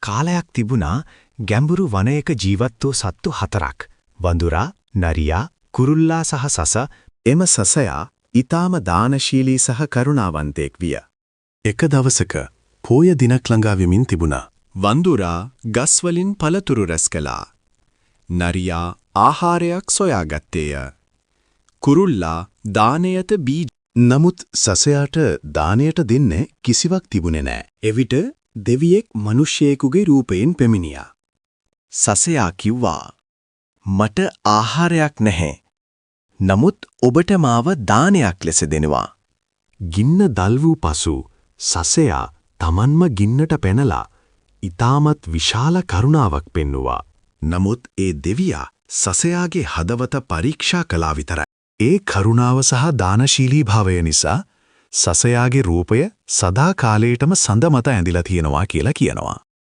කාලයක් තිබුණා ගැඹුරු වනයක ජීවත් වූ සත්තු 4ක්. වඳුරා, නරියා, කුරුල්ලා සහ සස. එම සසයා ඊටාම දානශීලී සහ කරුණාවන්තයෙක් විය. එක දවසක පෝය දිනක් ළඟා වෙමින් තිබුණා. වඳුරා ගස්වලින් පළතුරු රැස් කළා. නරියා ආහාරයක් සොයාගත්තේය. කුරුල්ලා දානයට බීජ. නමුත් සසයාට දානයට දෙන්නේ කිසිවක් තිබුණේ නැහැ. එවිට දෙවියෙක් මිනිසෙකුගේ රූපයෙන් පැමිණියා. සසයා කිව්වා, "මට ආහාරයක් නැහැ. නමුත් ඔබට මාව දානයක් ලෙස දෙනවා." ගින්න දල් වූ පසු සසයා තමන්ම ගින්නට පැනලා ඊටමත් විශාල කරුණාවක් පෙන්නුවා. නමුත් ඒ දෙවියා සසයාගේ හදවත පරීක්ෂා කළා විතරයි. ඒ කරුණාව සහ දානශීලී භාවය නිසා සසයාගේ රූපය සදා කාලයටම සඳ මත ඇඳිලා තියෙනවා කියලා කියනවා.